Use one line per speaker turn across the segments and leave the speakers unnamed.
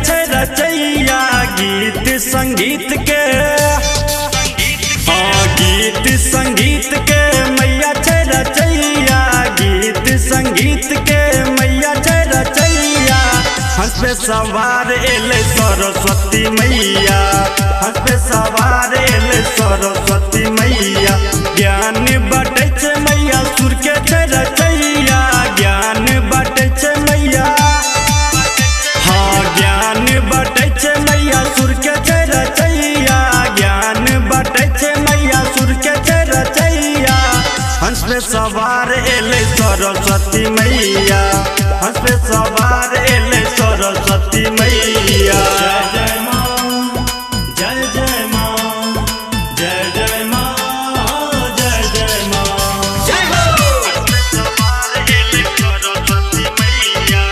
छे रचैया गीत संगीत के। हाँ गीत संगीत के मैया छे रचैया गीत संगीत के मैया छे रचैया। हंस पे सवार एले सरस्वती मैया हंस पे सवार एले सरस्वती मैया। ज्ञान बाटे छे मैया सुर के छे रचैया ज्ञान बाटे छे मैया। हाँ ज्ञान बाटे छे मैया सुर के छे रचैया ज्ञान बाटे छे मैया सुर के छे रचैया। हंस पे सवार एले सरस्वती मैया हंस पे सवार एले सरस्वती मैया। जय माँ जय जय माँ जय जय माँ जय जय माँ जय हो। हंस पे सवार एले सरस्वती मैया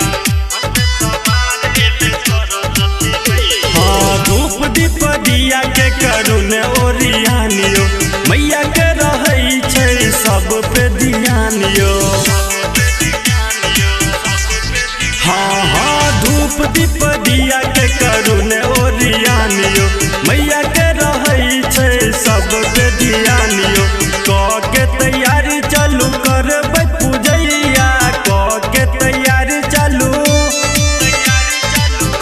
हंस पे सवार एले सरस्वती मैया। हाँ धूप दीप दिया के करुण ओरियानियो मैया के रहै छै सब पे ध्यानियो। हाँ हाँ धूप दीप दिया के करुण ओरियानियो मैया के रहै छै सब पे ध्यानियो। क के तैयारी चालू करबै पूजैया क के तैयारी चालू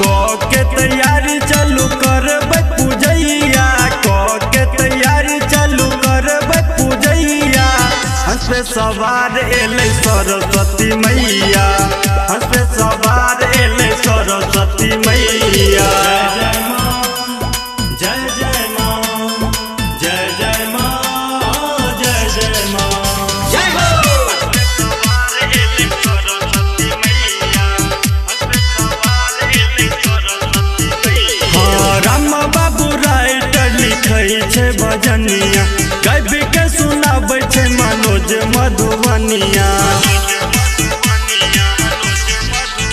क के तैयारी चालू करबै पूजैया क के तैयारी चालू करबै पूजैया। हंस पे सवार एले सरस्वती मैया हंस पे सवार एले सरस्वती मैया। जय माँ जय जय माँ जय जय माँ जय जय माँ जय हो। हंस पे सवार एले सरस्वती मैया हंस पे सवार एले सरस्वती मैया। हाँ राम बाबू राइटर लिखै छै भजनिया गाबि के सुनाबै छै मनोज मधुबनिया।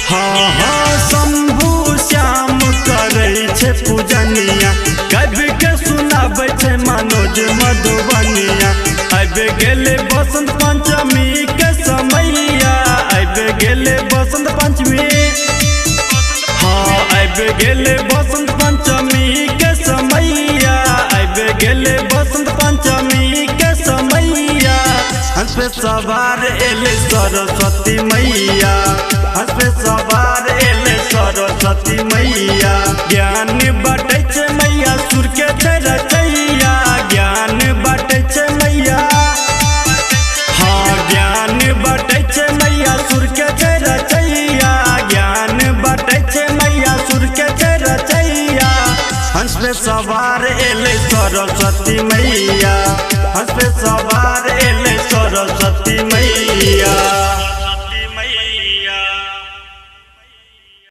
हाँ हाँ शंभू श्याम करै छै पूजनिया गाबि के सुनाबै छै मनोज मधुबनिया। आबि गेले बसंत पंचमी के समैया आबि गेले बसंत पंचमी। हाँ आबि गेले बसंत पंचमी के समैया आबि गेले बसंत पंचमी के समैया। हंस पे सवार एले सरस्वती मैया हंस पे सवार एले सरस्वती मैया। ज्ञान बाटे छे मैया सुर के छे रचैया ज्ञान बाटे छे मैया। हाँ ज्ञान बाटे छे मैया सुर के छे रचैया ज्ञान बाटे छे मैया सुर के छे रचैया। हंस पे सवार एले सरस्वती मैया हंस पे सवार एले सरस्वती मैया।